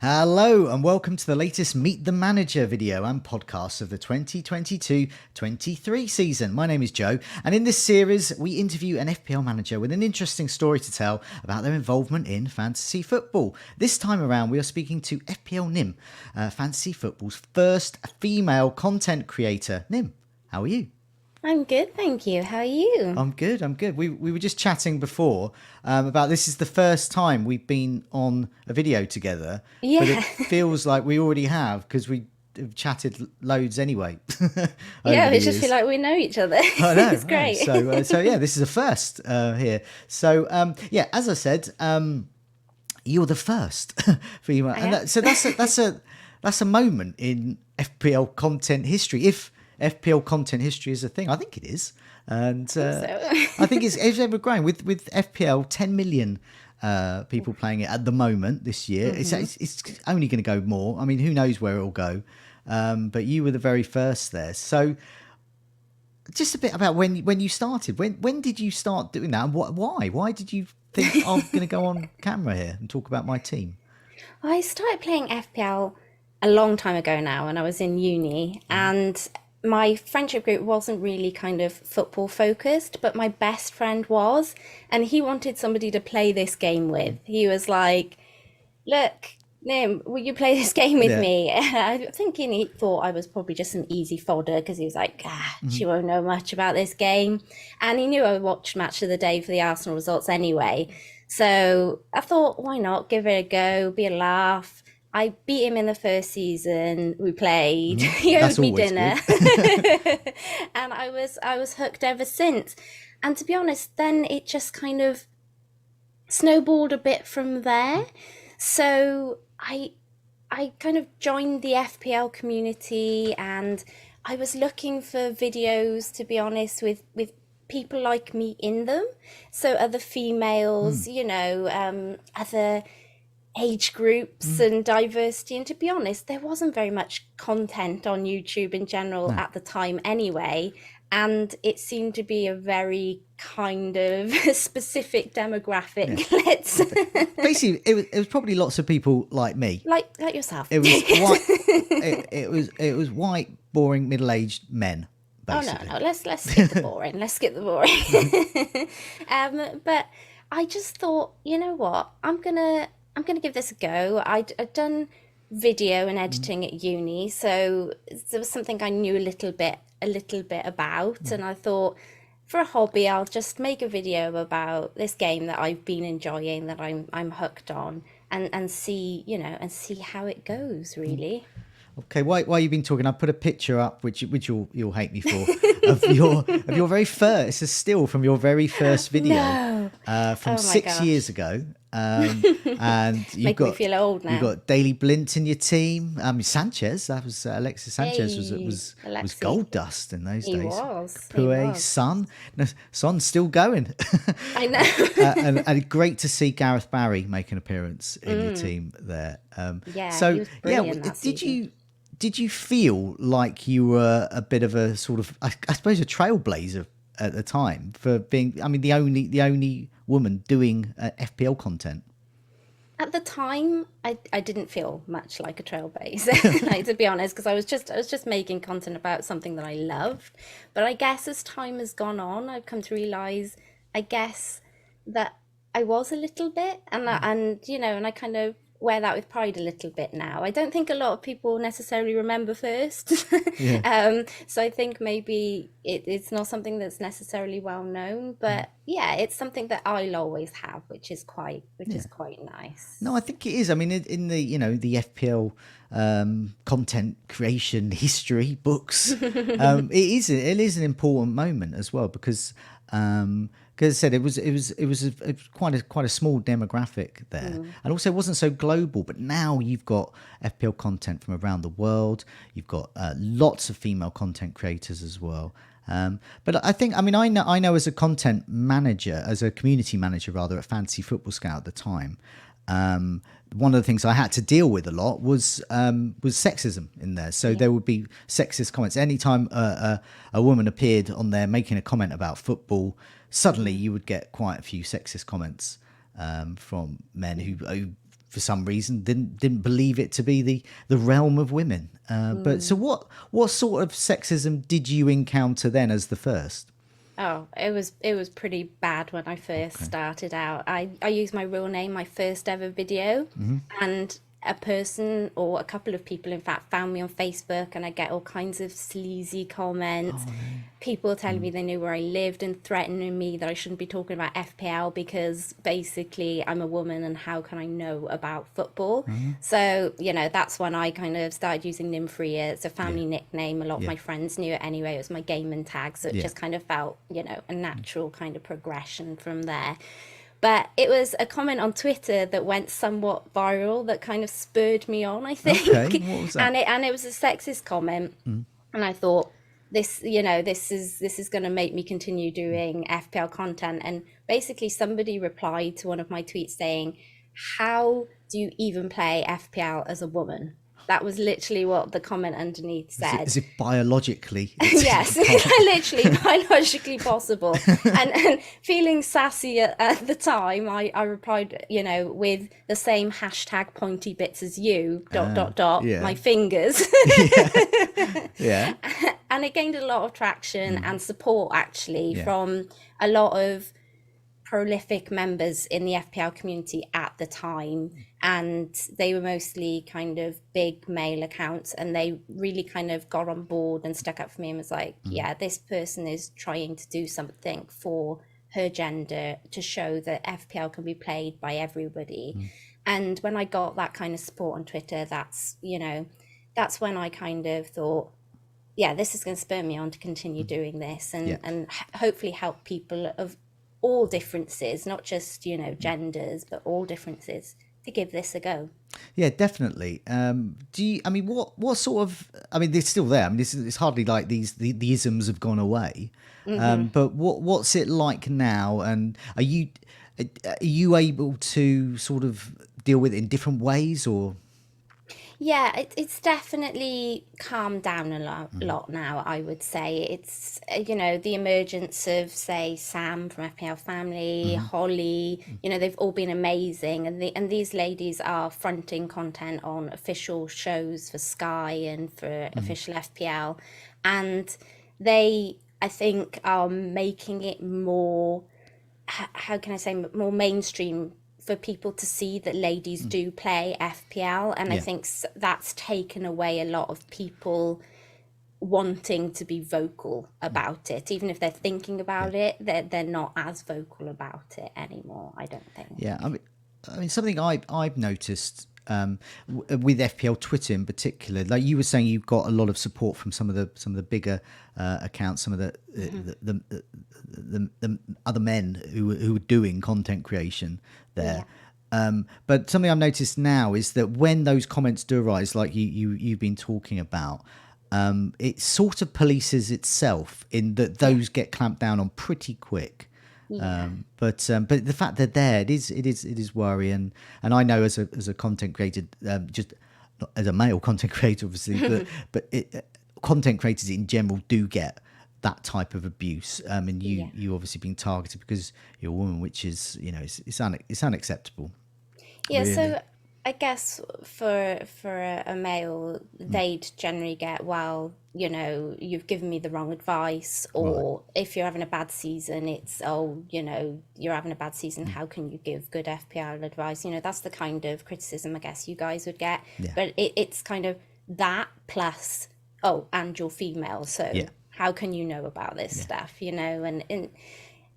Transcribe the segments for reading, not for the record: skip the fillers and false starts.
Hello and welcome to the latest Meet the Manager video and podcast of the 2022-23 season. My name is Joe, and in this series we interview an FPL manager with an interesting story to tell about their involvement in fantasy football. This time around we are speaking to FPL Nim, fantasy football's first female content creator. Nim, how are you? I'm good, thank you. How are you? I'm good. We were just chatting before about this is the first time we've been on a video together, but it Yeah. feels like we already have because we have chatted loads anyway over Yeah, the we just feel years. like we know each other. I know, It's I know. great. So yeah, this is a first here. So yeah, as I said, you're the first female, I and am. that's a moment in FPL content history. If FPL content history is a thing, I think it is, and So, I think it's ever growing with FPL 10 million people playing it at the moment this year. It's only going to go more. I mean, who knows where it'll go? But you were the very first there. So just a bit about when you started. When did you start doing that? And why did you think I'm going to go on camera here and talk about my team? I started playing FPL a long time ago now when I was in uni, and my friendship group wasn't really kind of football focused, but my best friend was, and he wanted somebody to play this game with. He was like, look, Nim, will you play this game with Yeah. me? And I'm thinking he thought I was probably just some easy fodder because he was like, she won't know much about this game. And he knew I watched Match of the Day for the Arsenal results anyway. So I thought, why not give it a go, be a laugh. I beat him in the first season. We played. He owed That's me always dinner, good. and I was hooked ever since. And to be honest, then it just kind of snowballed a bit from there. So I kind of joined the FPL community, and I was looking for videos, to be honest, with people like me in them. So other females, other age groups and diversity. And to be honest, there wasn't very much content on YouTube in general No. at the time anyway. And it seemed to be a very kind of specific Yeah. demographic. Let's Basically, it was probably lots of people like me. like yourself. It was white. It was white, boring, middle-aged men, Oh no, basically. no, let's skip the boring. Let's skip the boring. But I just thought, you know what? I'm gonna give this a go. I'd done video and editing at uni, so there was something I knew a little bit about, and I thought for a hobby, I'll just make a video about this game that I've been enjoying, that I'm hooked on, and see, and see how it goes, really. Okay, while you've been talking, I put a picture up, which you'll hate me for, of your very first. It's a still from your very first video, No. from Oh my 6 years gosh. ago, and you've Making me got feel old you've now. got Daily Blint in your team. Sanchez, that was Alexis Sanchez was Hey, was Alexi. gold dust in those He days. was. He Capoue, was. Son, no, Son's still going. I know. And great to see Gareth Barry make an appearance in your team there. Yeah, he So was yeah, brilliant that season. did you feel like you were a bit of a sort of I suppose a trailblazer at the time for being the only woman doing FPL content? At the time, I didn't feel much like a trailblazer, like to be honest, because I was just making content about something that I loved. But I guess as time has gone on, I've come to realize, I guess, that I was a little bit, and I kind of wear that with pride a little bit now. I don't think a lot of people necessarily remember first. Yeah. So I think maybe it's not something that's necessarily well known, but yeah, it's something that I'll always have, which is quite nice. No, I think it is. I mean, in the the FPL content creation history books, it is an important moment as well because because I said it was quite a small demographic there, and also it wasn't so global. But now you've got FPL content from around the world. You've got lots of female content creators as well. But I think, I mean, I know as a content manager, as a community manager rather, at Fantasy Football Scout at the time, one of the things I had to deal with a lot was sexism in there. So Yeah. there would be sexist comments anytime a woman appeared on there making a comment about football. Suddenly, you would get quite a few sexist comments from men who for some reason didn't believe it to be the realm of women. But so what sort of sexism did you encounter then as the first? Oh, it was pretty bad when I first Okay. started out. I used my real name, my first ever video, and a person or a couple of people, in fact, found me on Facebook, and I get all kinds of sleazy comments. Oh no. People telling me they knew where I lived and threatening me that I shouldn't be talking about FPL because basically I'm a woman and how can I know about football? So, that's when I kind of started using Nymphoria. It's a Yeah. family nickname. A lot of Yeah. my friends knew it anyway. It was my gaming tag. So it Yeah. just kind of felt, a natural kind of progression from there. But it was a comment on Twitter that went somewhat viral that kind of spurred me on, I Okay. think. What was that? And it was a sexist comment. And I thought, this is going to make me continue doing FPL content. And basically somebody replied to one of my tweets saying, how do you even play FPL as a woman? That was literally what the comment underneath said. As if biologically it's Yes, possible. literally biologically possible. And feeling sassy at the time, I replied, with the same hashtag pointy bits as you, dot, dot, dot, Yeah. my fingers. Yeah. Yeah. And it gained a lot of traction and support actually Yeah. from a lot of prolific members in the FPL community at the time, and they were mostly kind of big male accounts, and they really kind of got on board and stuck up for me and was like, yeah, this person is trying to do something for her gender to show that FPL can be played by everybody. And when I got that kind of support on Twitter, that's when I kind of thought, yeah, this is going to spur me on to continue doing this and Yeah. hopefully help people of all differences, not just genders, but all differences, to give this a go. Yeah, definitely. Do you? I mean, what sort of? I mean, they're still there. I mean, it's hardly like the isms have gone away. But what's it like now? And are you able to sort of deal with it in different ways, or? Yeah, it's definitely calmed down a lot now, I would say. It's, the emergence of, say, Sam from FPL Family, Holly, they've all been amazing. And these ladies are fronting content on official shows for Sky and for official FPL. And they, I think, are making it more, how can I say, more mainstream for people to see that ladies do play FPL. And I Yeah. think that's taken away a lot of people wanting to be vocal about it. Even if they're thinking Yeah. about it, they're not as vocal about it anymore, I don't think. Yeah, I mean, something I've noticed with FPL Twitter in particular, like you were saying, you've got a lot of support from some of the bigger accounts, some of the other men who are doing content creation there. Yeah. But something I've noticed now is that when those comments do arise, like you've been talking about, it sort of polices itself in that those get clamped down on pretty quick. Yeah. But the fact that it is worrying, and I know as a content creator, just not as a male content creator, obviously, but content creators in general do get that type of abuse. And you obviously being targeted because you're a woman, which is it's unacceptable. Yeah, Really. so I guess for a male, they'd generally get, well, you've given me the wrong advice, Right. or if you're having a bad season, it's, oh, you're having a bad season, how can you give good FPL advice? That's the kind of criticism I guess you guys would get. Yeah. But it's kind of that plus, oh, and you're female, so Yeah. how can you know about this stuff, and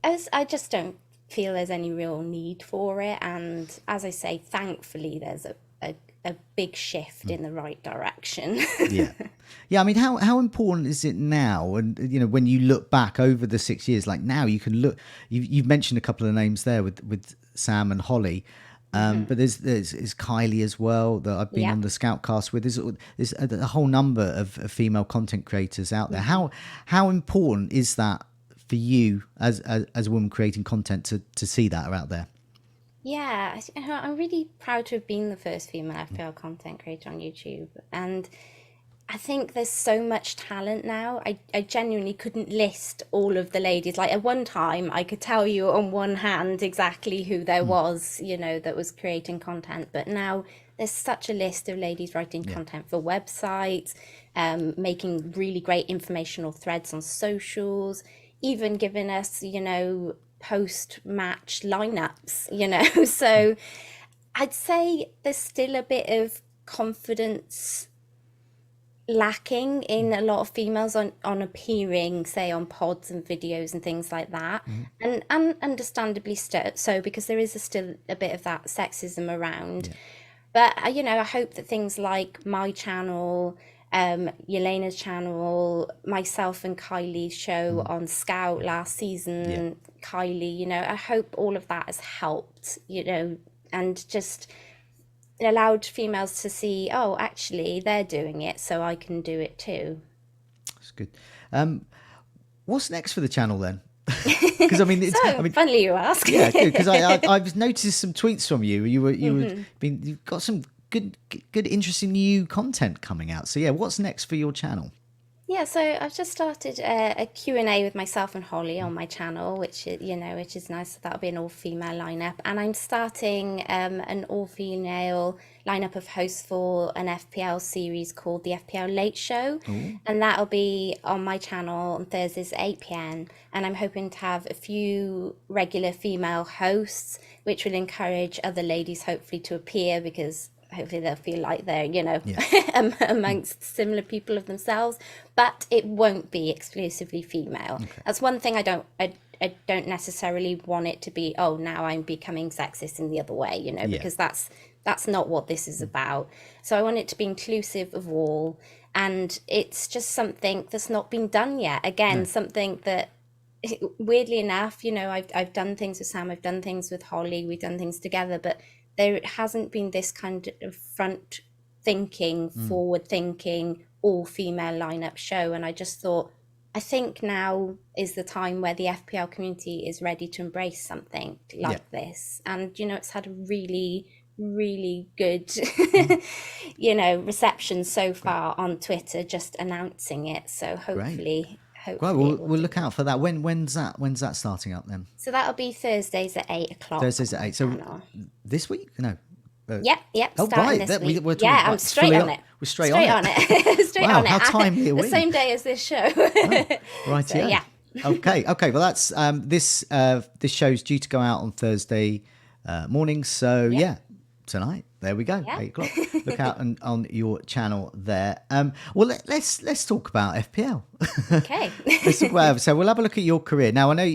as I just don't feel there's any real need for it. And as I say, thankfully, there's a big shift in the right direction. Yeah. Yeah, I mean, how important is it now? And when you look back over the 6 years, like now you can look. You've mentioned a couple of names there with Sam and Holly, but there's Kylie as well that I've been Yeah. on the Scoutcast with. There's a whole number of female content creators out there. How important is that for you as a woman creating content to see that out there? Yeah, I'm really proud to have been the first female FPL content creator on YouTube. And I think there's so much talent now. I genuinely couldn't list all of the ladies. Like at one time, I could tell you on one hand exactly who there Mm, was, that was creating content. But now there's such a list of ladies writing yeah. content for websites, making really great informational threads on socials, even giving us, post-match lineups. Mm, So I'd say there's still a bit of confidence lacking in mm, a lot of females on appearing, say, on pods and videos and things like that, mm, and understandably so, because there is still a bit of that sexism around. yeah. But I hope that things like my channel, Yelena's channel, myself and Kylie's show Mm, on Scout last yeah. season, Kylie, I hope all of that has helped, and just allowed females to see, oh, actually, they're doing it, so I can do it too. That's good. Um, what's next for the channel then? Because I So, mean, funnily you ask. yeah, good. Because I've noticed some tweets from you. You've got some good, interesting new content coming out. So yeah, what's next for your channel? Yeah, so I've just started a Q&A with myself and Holly on my channel, which is nice. So that'll be an all-female lineup. And I'm starting an all-female lineup of hosts for an FPL series called the FPL Late Show. Oh, And that'll be on my channel on Thursdays at 8 p.m. And I'm hoping to have a few regular female hosts, which will encourage other ladies hopefully to appear, because hopefully they'll feel like they're, yeah. Mm, amongst similar people of themselves. But it won't be exclusively female. okay. That's one thing I don't necessarily want it to be, oh, now I'm becoming sexist in the other way, Yeah. because that's not what this is Mm, about. So I want it to be inclusive of all, and it's just something that's not been done yet. Again, no. something that, weirdly enough, I've done things with Sam, I've done things with Holly, we've done things together, but there hasn't been this kind of front thinking, Mm, forward thinking, all female lineup show. And I just thought, I think now is the time where the FPL community is ready to embrace something yeah. like this. And, it's had a really, really good, Mm, reception so great. far on Twitter, just announcing it. So Great. Great. hopefully it We'll will we'll do look well. out for that. When's that starting up then? So that'll be Thursdays at 8 o'clock Thursdays on at my 8. So channel. this week? No. Uh, Yep, oh starting right. this week. We're talking Yeah, I'm like straight on it. we're straight on Straight it. on it. Straight Wow, on how timely are it. The we? same day as this show. Oh, So rightio. yeah. Okay, okay. Well, that's this show's due to go out on Thursday morning. So Yep. yeah, tonight. There we go. Yeah. 8 o'clock. Look out on your channel there. Well, let's talk about FPL. Okay. Let's talk about. So we'll have a look at your career. Now I know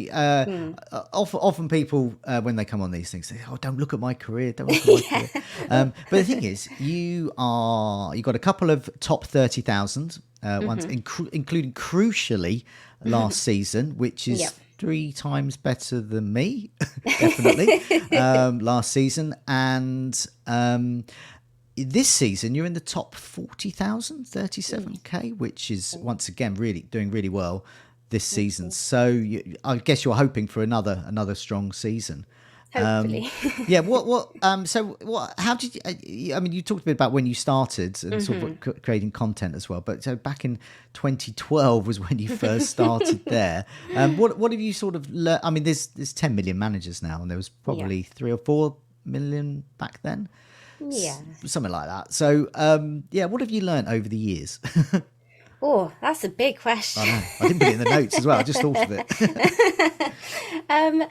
Hmm. often people when they come on these things, they say, "Oh, don't look at my career. Don't look at my Yeah. career." But the thing is, you got a couple of top 30,000 ones, including crucially last season, which Yep. is 3 times better than me, definitely, last season. And this season, you're in the top 40,000, 37K, which is once again really doing really well this Thank season. you. So I guess you're hoping for another strong season. Hopefully. Yeah. So what? How did you? I mean, you talked a bit about when you started and sort of creating content as well. But so back in 2012 was when you first started there. What have you sort of learned? I mean, there's 10 million managers now, and there was Yeah. probably 3 or 4 million back then, Yeah. something like that. So yeah, what have you learned over the years? Oh, that's a big I question. know. I didn't put it in the notes as well. I just thought of it. Um,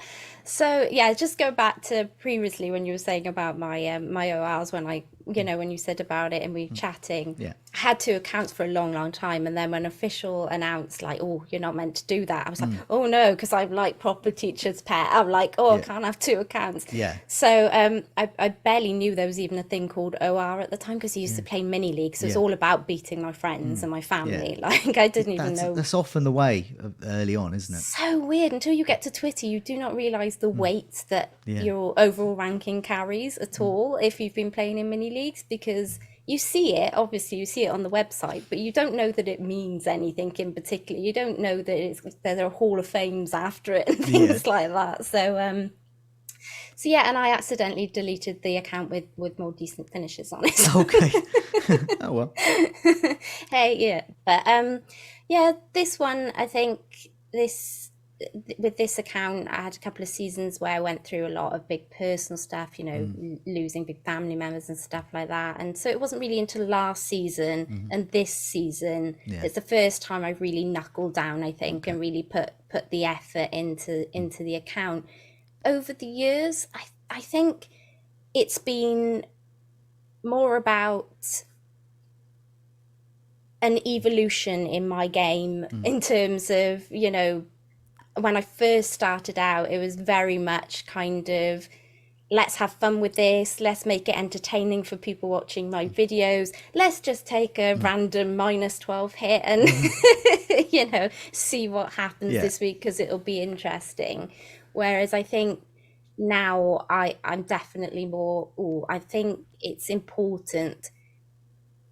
so yeah, just go back to previously when you were saying about my ORs, when when you said about it and we were chatting. Yeah. I had 2 accounts for a long, long time, and then when official announced like, oh, you're not meant to do that, I was like, oh no, because I'm like proper teacher's pet. I'm like, oh, I Yeah. can't have 2 accounts. Yeah. So I barely knew there was even a thing called OR at the time, because I used to play mini leagues. So it's Yeah. all about beating my friends and my Yeah. family. Like I didn't even That's know. that's often the way early on, isn't it? So weird. Until you get to Twitter, you do not realize the weight that Yeah. your overall ranking carries at all if you've been playing in mini leagues, because you see it, obviously you see it on the website, but you don't know that it means anything in particular. You don't know that there are Hall of Fames after it and Yeah. things like that. So So yeah, and I accidentally deleted the account with more decent finishes on it. Okay. Oh well. Hey, yeah, but yeah, this one I think this with this account, I had a couple of seasons where I went through a lot of big personal stuff, losing big family members and stuff like that. And so it wasn't really until last season and this season Yeah. it's the first time I really knuckled down, I think, Okay. and really put the effort into the account. Over the years, I think it's been more about an evolution in my game in terms of, when I first started out, it was very much kind of, let's have fun with this, let's make it entertaining for people watching my videos, let's just take a random -12 hit and, see what happens Yeah. this week because it'll be interesting. Whereas I think now I'm definitely more, I think it's important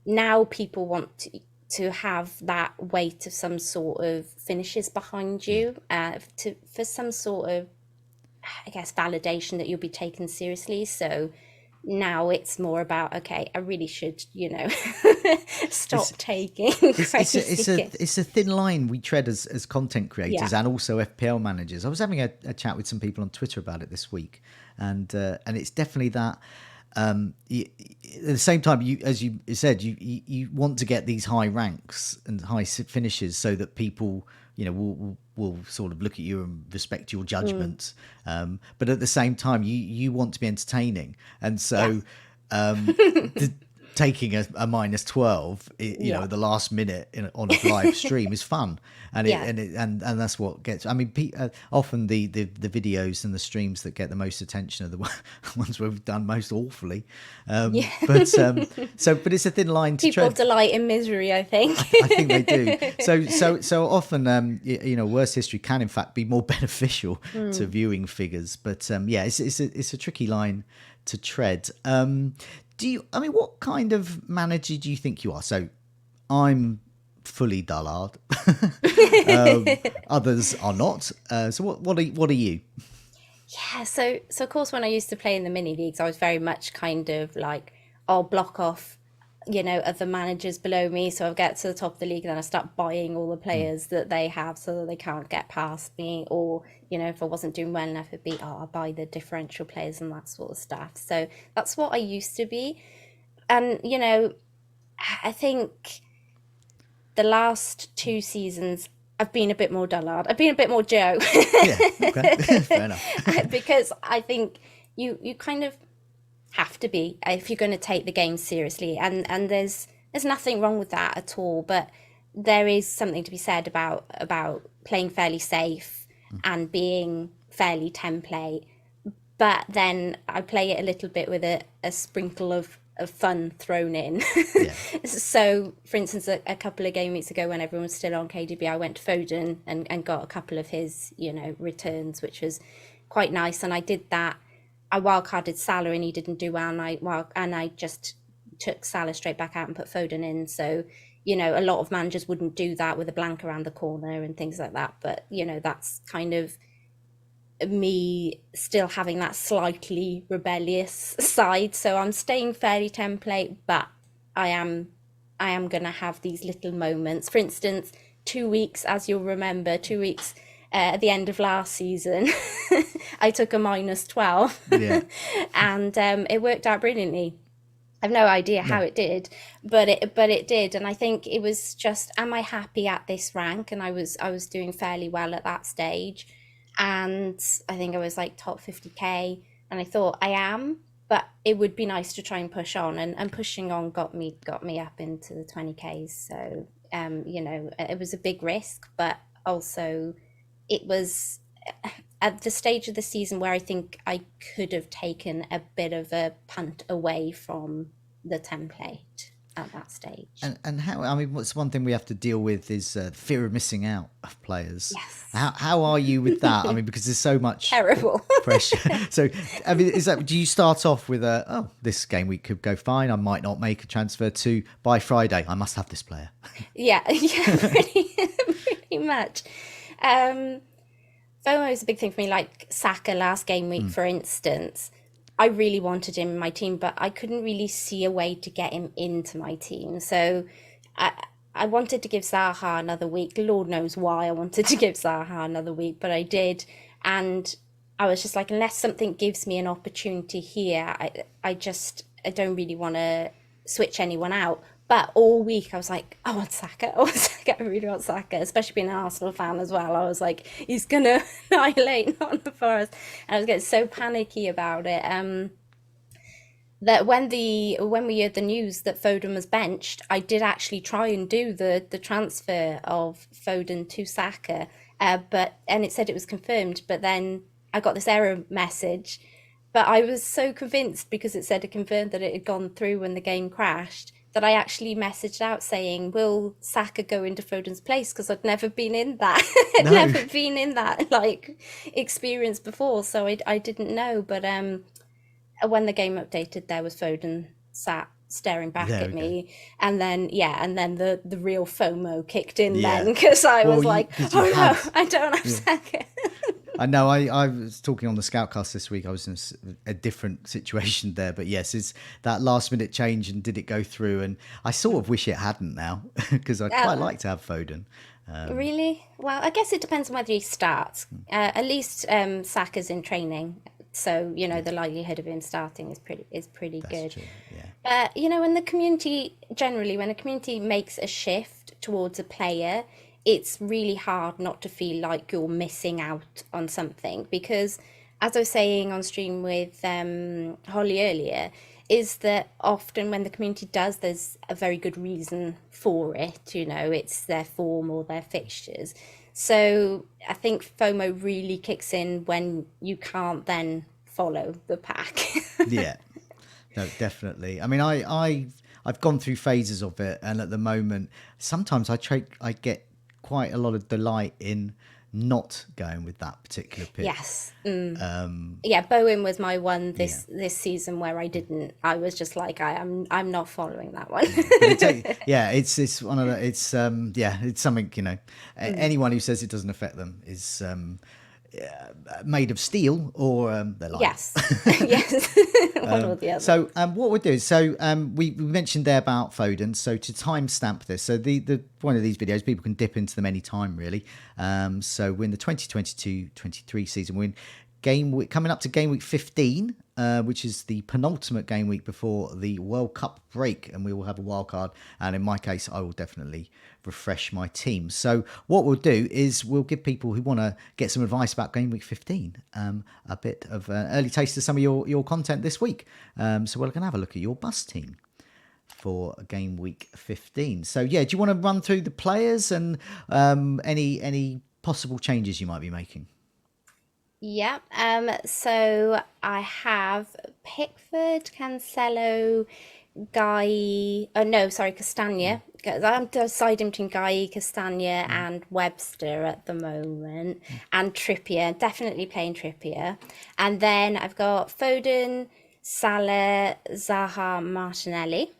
now people want to have that weight of some sort of finishes behind Yeah. you for some sort of, I guess, validation that you'll be taken seriously. So now it's more about, okay, I really should, stop taking crazy. It's a thin line we tread as content creators Yeah. and also FPL managers. I was having a chat with some people on Twitter about it this week, and it's definitely that. At the same time, as you said, you want to get these high ranks and high finishes so that people, will sort of look at you and respect your judgment. But at the same time, you want to be entertaining, and so taking a -12, at the last minute on a live stream is fun, and Yeah. and that's what gets. I mean, often the videos and the streams that get the most attention are the ones where we've done most awfully. Yeah. But but it's a thin line to People tread. delight in misery, I think. I think they do. So often, worse history can in fact be more beneficial to viewing figures. But it's a tricky line to tread. What kind of manager do you think you are? So I'm fully dullard. Others are not. So what are you? Yeah, so of course when I used to play in the mini leagues, I was very much kind of like, I'll block off, other managers below me. So I'll get to the top of the league and then I start buying all the players that they have so that they can't get past me. Or, if I wasn't doing well enough, it'd be, I'll buy the differential players and that sort of stuff. So that's what I used to be. And, I think the last 2 seasons, I've been a bit more dullard. I've been a bit more Joe. Yeah, okay, fair enough. Because I think you kind of have to be if you're going to take the game seriously, and there's nothing wrong with that at all, but there is something to be said about playing fairly safe and being fairly template, but then I play it a little bit with a sprinkle of fun thrown in. Yeah. So for instance, a couple of game weeks ago when everyone was still on KDB, I went to Foden and got a couple of his returns, which was quite nice. And I did that. I wildcarded Salah and he didn't do well, and I just took Salah straight back out and put Foden in. So a lot of managers wouldn't do that with a blank around the corner and things like that, but that's kind of me still having that slightly rebellious side. So I'm staying fairly template, but I am gonna have these little moments. For instance, 2 weeks, as you'll remember, 2 weeks at the end of last season, I took a -12, Yeah. and it worked out brilliantly. I've no idea how it did, but it did, and I think it was just, am I happy at this rank? And I was doing fairly well at that stage, and I think I was like top 50k, and I thought I am, but it would be nice to try and push on, and pushing on got me up into the 20ks. So it was a big risk, but also it was at the stage of the season where I think I could have taken a bit of a punt away from the template at that stage. And what's one thing we have to deal with is fear of missing out of players. Yes. How are you with that? Because there's so much Terrible pressure. So, do you start off with this game week could go fine, I might not make a transfer, to by Friday, I must have this player? Yeah, pretty much. FOMO is a big thing for me. Like Saka last game week, for instance, I really wanted him in my team, but I couldn't really see a way to get him into my team. So I I wanted to give Zaha another week. Lord knows why I wanted to give Zaha another week, but I did. And I was just like, unless something gives me an opportunity here, I don't really want to switch anyone out. But all week I was like, I want Saka. I want Saka. I really want Saka, especially being an Arsenal fan as well. I was like, he's gonna annihilate Nottingham Forest, and I was getting so panicky about it. That when we heard the news that Foden was benched, I did actually try and do the transfer of Foden to Saka, and it said it was confirmed. But then I got this error message, but I was so convinced because it said it confirmed that it had gone through when the game crashed, that I actually messaged out saying, "Will Saka go into Foden's place?" Because I'd never been in that, I'd No, never been in that like experience before, so I didn't know. But when the game updated, there was Foden sat staring back there at we go. me, and then the real FOMO kicked in then Yeah. because I Well, was like, because you oh had, no, I don't have yeah. Saka. I know. I was talking on the Scoutcast this week. I was in a different situation there, but yes, it's that last minute change, and did it go through? And I sort of wish it hadn't now because I'd quite Uh, like to have Foden. really? Well, I guess it depends on whether he starts. At least Saka's in training, so the likelihood of him starting is pretty That's good. true. Yeah. But when the community generally, when a community makes a shift towards a player, it's really hard not to feel like you're missing out on something because, as I was saying on stream with Holly earlier, is that often when the community does, there's a very good reason for it. It's their form or their fixtures. So I think FOMO really kicks in when you can't then follow the pack. Yeah. No, definitely. I mean, I've gone through phases of it, and at the moment, sometimes I get quite a lot of delight in not going with that particular pick. Yes. Yeah, Bowen was my one Yeah. this season where I didn't. I was just like, I'm not following that one. But yeah, it's one of the, yeah, it's something, anyone who says it doesn't affect them is made of steel, or they're lying. Yes. Yes. One or the other. So what we'll do is, we mentioned there about Foden. So to timestamp this, so the one of these videos, people can dip into them anytime really. So we're in the 2022-23 season. We're in game week, coming up to game week 15, which is the penultimate game week before the World Cup break, and we will have a wild card. And in my case, I will definitely refresh my team. So what we'll do is we'll give people who want to get some advice about game week 15 a bit of an early taste of some of your content this week. So we're going to have a look at your bus team for game week 15. So yeah, do you want to run through the players and any possible changes you might be making? Yeah. So I have Pickford, Cancelo, Guy. Oh no, sorry, Castagna. 'Cause I'm deciding between Guy, Castagna, and Webster at the moment, and Trippier. Definitely playing Trippier. And then I've got Foden, Salah, Zaha, Martinelli,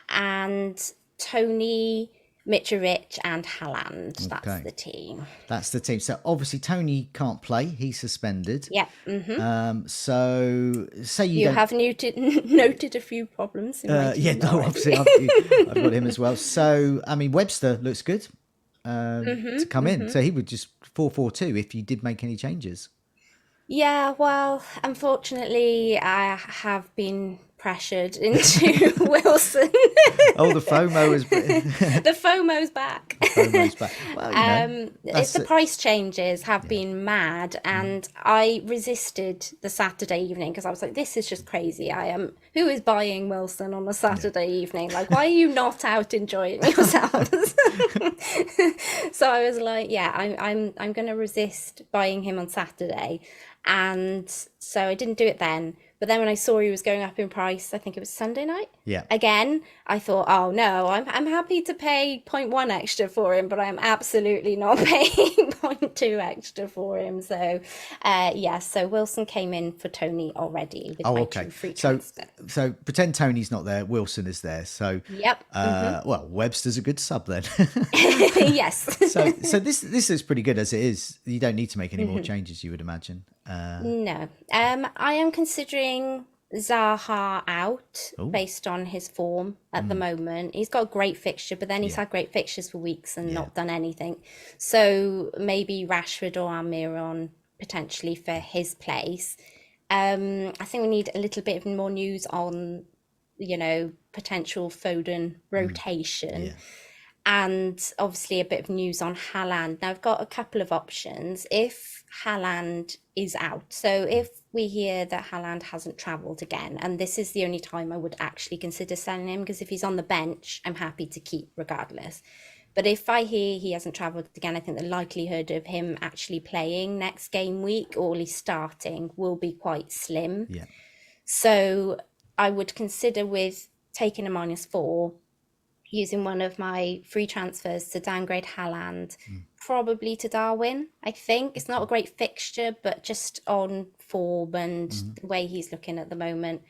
and Tony, Mitrovic, and Haaland. That's Okay, the team. that's the team. So obviously Tony can't play; he's suspended. Yeah. So say you You don't. have noted a few problems in my Yeah, team no, already. obviously I've got him as well. So I mean, Webster looks good to come in. So he would just 4-4-2 if you did make any changes. Yeah, well, unfortunately, I have been pressured into Wilson. Oh, the FOMO is The FOMO's back. the FOMO's back. Well, It's that's the it. price changes have Yeah. been mad, and I resisted the Saturday evening because I was like, "This is just crazy." I am. Who is buying Wilson on a Saturday evening? Like, why are you not out enjoying yourselves? So I was like, "Yeah, I'm going to resist buying him on Saturday," and so I didn't do it then. But then when I saw he was going up in price, I think it was Sunday night. Yeah. Again, I thought, oh no, I'm happy to pay point 0.1 extra for him, but I'm absolutely not paying point 0.2 extra for him. So, yeah, so Wilson came in for Tony already with Oh, my okay. 2 free So, transfer. so pretend Tony's not there. Wilson is there. So, Yep. well, Webster's a good sub then. Yes. So this is pretty good as it is. You don't need to make any more changes, you would imagine. No. I am considering Zaha out Oh, based on his form at the moment. He's got a great fixture, but then he's yeah, had great fixtures for weeks and yeah, not done anything. So maybe Rashford or Almiron potentially for his place. I think we need a little bit more news on, potential Foden rotation, yeah. and obviously a bit of news on Haaland. Now I've got a couple of options if Haaland is out. So if we hear that Haaland hasn't travelled again, and this is the only time I would actually consider selling him, because if he's on the bench, I'm happy to keep regardless. But if I hear he hasn't travelled again, I think the likelihood of him actually playing next game week or at least starting will be quite slim. Yeah. So I would consider with taking a -4, using one of my free transfers to downgrade Haaland, probably to Darwin. I think it's not a great fixture, but just on form and the way he's looking at the moment,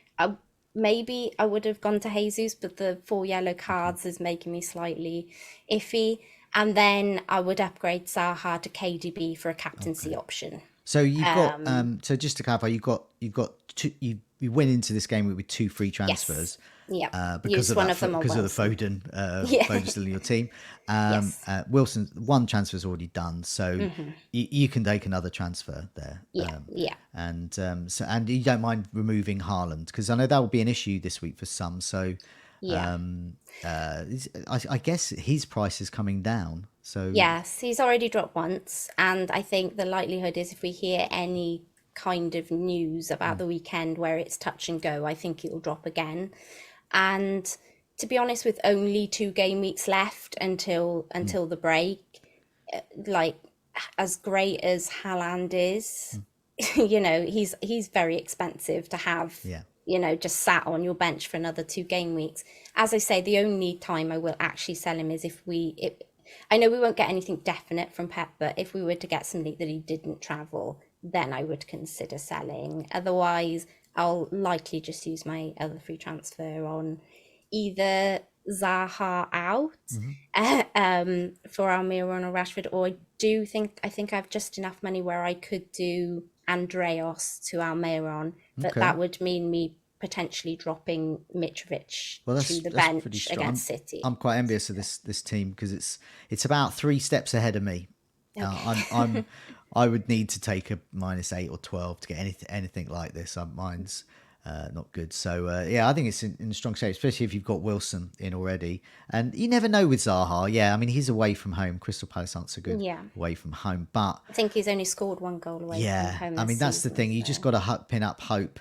maybe I would have gone to Jesus, but the 4 yellow cards is making me slightly iffy. And then I would upgrade Zaha to KDB for a captaincy option. So you've got so just to clarify, you've got two, you went into this game with two free Yes. transfers. Yeah. Because Use of one that, of them on because of the Wilson. Foden, Yeah. Foden still in your team. Yes. Wilson, one transfer's already done, so you can take another transfer there. Yeah. Yeah. And and you don't mind removing Haaland, because I know that will be an issue this week for some. So Yeah. I guess his price is coming down. So Yes, he's already dropped once, and I think the likelihood is if we hear any kind of news about the weekend where it's touch and go, I think it'll drop again. And to be honest, with only 2 game weeks left until the break, like as great as Haaland is, he's very expensive to have, yeah, just sat on your bench for another 2 game weeks. As I say, the only time I will actually sell him is I know we won't get anything definite from Pep, but if we were to get something that he didn't travel, then I would consider selling. Otherwise, I'll likely just use my other free transfer on either Zaha out for Almiron or Rashford, or I think I have just enough money where I could do Andreas to Almiron, but okay. that would mean me potentially dropping Mitrovic Well, to the that's pretty bench strong. against City. I'm quite envious of this team, because it's about 3 steps ahead of me. Okay. I would need to take a -8 or 12 to get anything like this. Mine's not good. So yeah, I think it's in strong shape, especially if you've got Wilson in already. And you never know with Zaha. Yeah, I mean, he's away from home. Crystal Palace aren't so good Yeah. away from home, but I think he's only scored 1 goal away from yeah, home I this mean that's the season. thing. You just So got to pin up hope.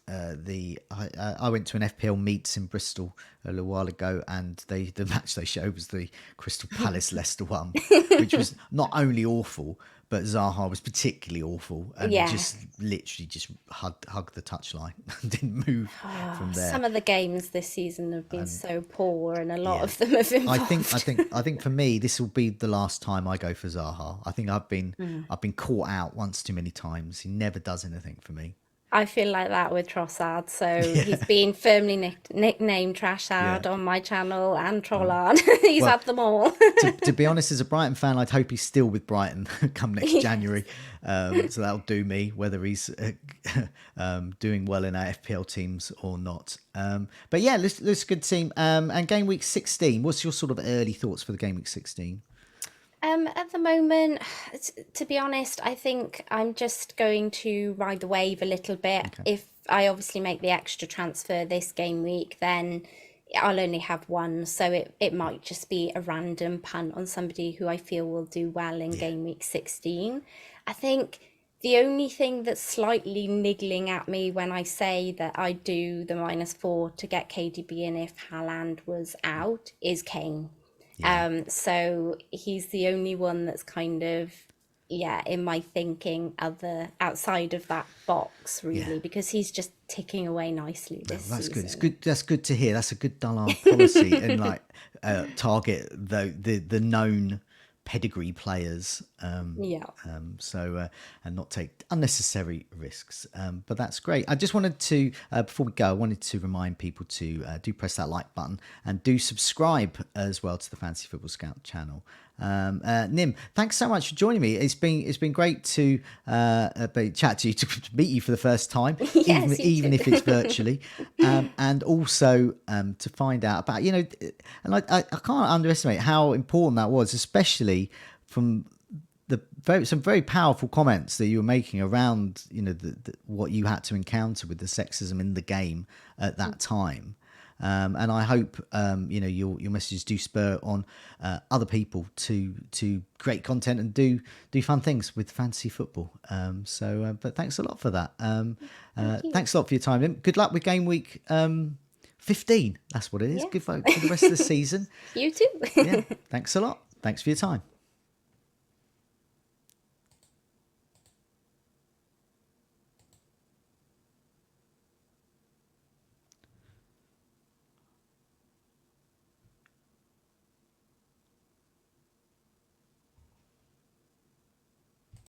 I went to an FPL meets in Bristol a little while ago, and the match they showed was the Crystal Palace Leicester one, which was not only awful, but Zaha was particularly awful, and yeah, just literally just hugged the touchline and didn't move from there. some of the games this season have been so poor, and a lot Yeah, of them have I think I involved. think I think for me this will be the last time I go for Zaha. I think I've been caught out once too many times. He never does anything for me. I feel like that with Trossard. So Yeah, he's been firmly nicknamed yeah. Trashard on my channel and Trollard. He's Well, had them all. to be honest, as a Brighton fan, I'd hope he's still with Brighton come next January. So that'll do me, whether he's doing well in our FPL teams or not. But yeah, looks a good team. And game week 16, what's your sort of early thoughts for the game week 16? At the moment, to be honest, I think I'm just going to ride the wave a little bit. Okay. If I obviously make the extra transfer this game week, then I'll only have one. So it might just be a random punt on somebody who I feel will do well in Yeah. game week 16. I think the only thing that's slightly niggling at me when I say that I do the -4 to get KDB in if Haaland was out is Kane. Yeah. So he's the only one that's kind of yeah, in my thinking other outside of that box Yeah. really, because he's just ticking away nicely Oh, this that's good. It's season. good. That's good to hear. That's a good Dullard policy, and like target the known pedigree players. Yeah. And not take unnecessary risks. But that's great. I just wanted to before we go, I wanted to remind people to do press that like button and do subscribe as well to the Fantasy Football Scout channel. Nim, thanks so much for joining me. It's been great to chat to you, to meet you for the first time, Yes, you even too. if it's virtually, and also to find out about and I can't underestimate how important that was, especially from some very powerful comments that you were making around what you had to encounter with the sexism in the game at that time. And I hope your messages do spur on other people to create content and do fun things with fantasy football. But thanks a lot for that. Thank you. Thanks a lot for your time. Good luck with game week 15. That's what it is. Good Yes. luck for the rest of the season. You too. Yeah. Thanks a lot. Thanks for your time.